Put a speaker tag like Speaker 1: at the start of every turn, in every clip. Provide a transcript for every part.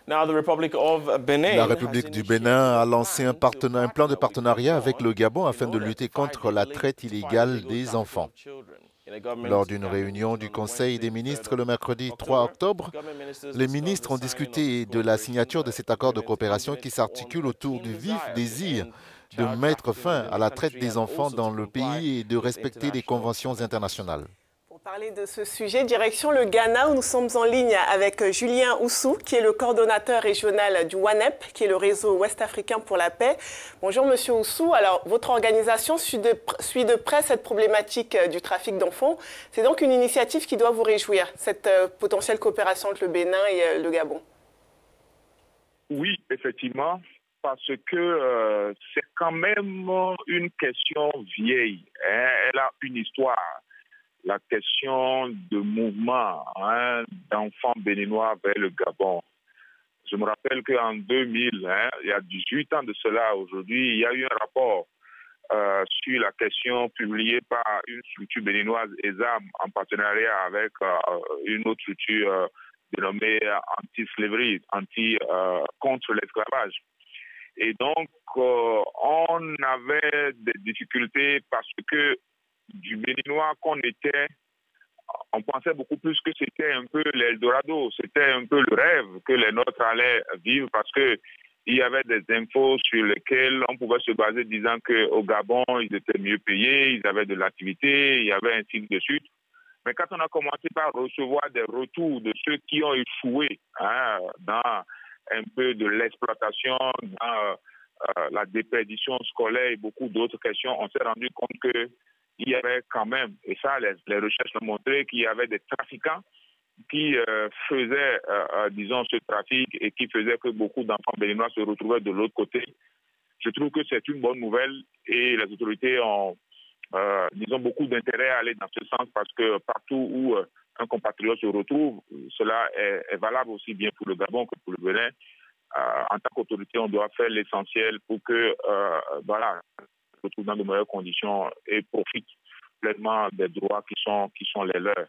Speaker 1: La République du Bénin a lancé un plan de partenariat avec le Gabon afin de lutter contre la traite illégale des enfants. Lors d'une réunion du Conseil des ministres le mercredi 3 octobre, les ministres ont discuté de la signature de cet accord de coopération qui s'articule autour du vif désir de mettre fin à la traite des enfants dans le pays et de respecter les conventions internationales.
Speaker 2: Pour parler de ce sujet, direction le Ghana où nous sommes en ligne avec Julien Oussou, qui est le coordonnateur régional du WANEP, qui est le réseau ouest-africain pour la paix. Bonjour Monsieur Oussou. Alors, votre organisation suit de près cette problématique du trafic d'enfants. C'est donc une initiative qui doit vous réjouir, cette potentielle coopération entre le Bénin et le Gabon.
Speaker 3: Oui, effectivement, parce que c'est quand même une question vieille, hein. Elle a une histoire. La question de mouvement d'enfants béninois vers le Gabon. Je me rappelle qu'en 2000, il y a 18 ans de cela aujourd'hui, il y a eu un rapport sur la question publié par une structure béninoise, ESAM, en partenariat avec une autre structure dénommée anti-slavery, contre l'esclavage. Et donc, on avait des difficultés parce que du béninois qu'on était, on pensait beaucoup plus que c'était un peu l'Eldorado, c'était un peu le rêve que les nôtres allaient vivre parce que il y avait des infos sur lesquelles on pouvait se baser disant qu'au Gabon, ils étaient mieux payés, ils avaient de l'activité, il y avait ainsi de suite. Mais quand on a commencé par recevoir des retours de ceux qui ont échoué dans un peu de l'exploitation, dans la déperdition scolaire et beaucoup d'autres questions, on s'est rendu compte que il y avait quand même, et ça les recherches l'ont montré, qu'il y avait des trafiquants qui faisaient, disons, ce trafic et qui faisaient que beaucoup d'enfants béninois se retrouvaient de l'autre côté. Je trouve que c'est une bonne nouvelle et les autorités ont, disons, beaucoup d'intérêt à aller dans ce sens parce que partout où un compatriote se retrouve, cela est valable aussi bien pour le Gabon que pour le Bénin. En tant qu'autorité, on doit faire l'essentiel pour que, voilà, se retrouvent dans de meilleures conditions et profitent pleinement des droits qui sont les leurs.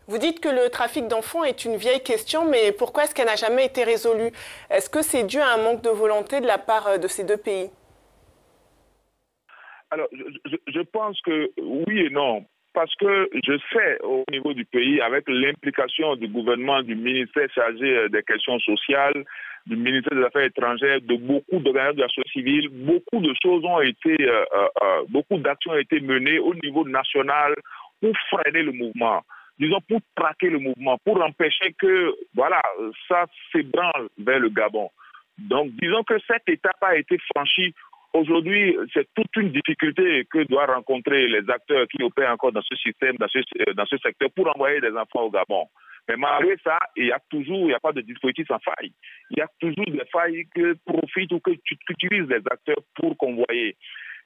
Speaker 2: Vous dites que le trafic d'enfants est une vieille question, mais pourquoi est-ce qu'elle n'a jamais été résolue? Est-ce que c'est dû à un manque de volonté de la part de ces deux pays?
Speaker 3: Alors, je pense que oui et non. Parce que je sais au niveau du pays, avec l'implication du gouvernement, du ministère chargé des questions sociales, du ministère des Affaires étrangères, de beaucoup d'organismes de la société civile, beaucoup de choses ont été, beaucoup d'actions ont été menées au niveau national pour freiner le mouvement, disons pour traquer le mouvement, pour empêcher que, voilà, ça s'ébranle vers le Gabon. Donc, disons que cette étape a été franchie. Aujourd'hui, c'est toute une difficulté que doivent rencontrer les acteurs qui opèrent encore dans ce système, dans ce secteur, pour envoyer des enfants au Gabon. Mais malgré ça, il n'y a pas de dispositif sans faille. Il y a toujours des failles que profitent ou que tu utilises les acteurs pour convoyer.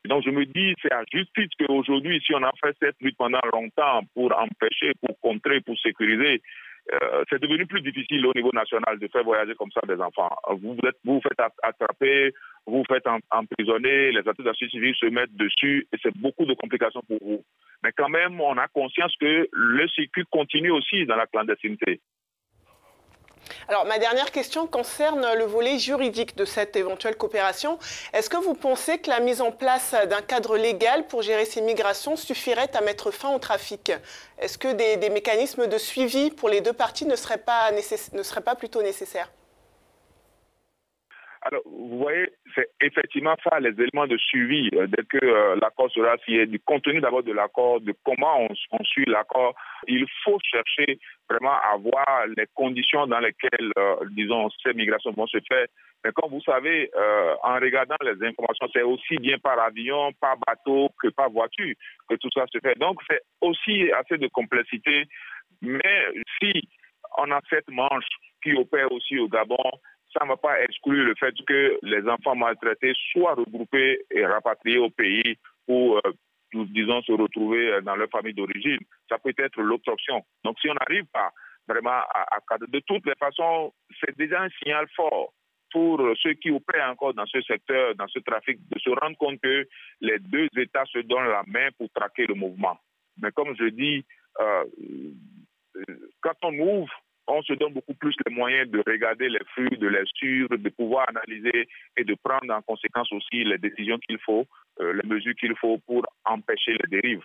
Speaker 3: Et donc je me dis, c'est à justice qu'aujourd'hui, si on a fait cette lutte pendant longtemps pour empêcher, pour contrer, pour sécuriser, c'est devenu plus difficile au niveau national de faire voyager comme ça des enfants. Vous vous faites attraper, vous vous faites emprisonner, les acteurs de la société civile se mettent dessus et c'est beaucoup de complications pour vous. Mais quand même, on a conscience que le circuit continue aussi dans la clandestinité.
Speaker 2: Alors, ma dernière question concerne le volet juridique de cette éventuelle coopération. Est-ce que vous pensez que la mise en place d'un cadre légal pour gérer ces migrations suffirait à mettre fin au trafic? Est-ce que des mécanismes de suivi pour les deux parties ne seraient pas plutôt nécessaires?
Speaker 3: Alors, vous voyez, c'est effectivement ça, les éléments de suivi, dès que l'accord sera signé, du contenu d'abord de l'accord, de comment on suit l'accord. Il faut chercher vraiment à voir les conditions dans lesquelles, disons, ces migrations vont se faire. Mais comme vous savez, en regardant les informations, c'est aussi bien par avion, par bateau que par voiture que tout ça se fait. Donc, c'est aussi assez de complexité. Mais si on a cette manche qui opère aussi au Gabon, ça ne va pas exclure le fait que les enfants maltraités soient regroupés et rapatriés au pays pour, disons, se retrouver dans leur famille d'origine. Ça peut être l'autre option. Donc, si on n'arrive pas vraiment à cadrer, de toutes les façons, c'est déjà un signal fort pour ceux qui opèrent encore dans ce secteur, dans ce trafic, de se rendre compte que les deux États se donnent la main pour traquer le mouvement. Mais comme je dis, quand on ouvre, on se donne beaucoup plus les moyens de regarder les flux de lecture, de pouvoir analyser et de prendre en conséquence aussi les décisions qu'il faut, les mesures qu'il faut pour empêcher les dérives.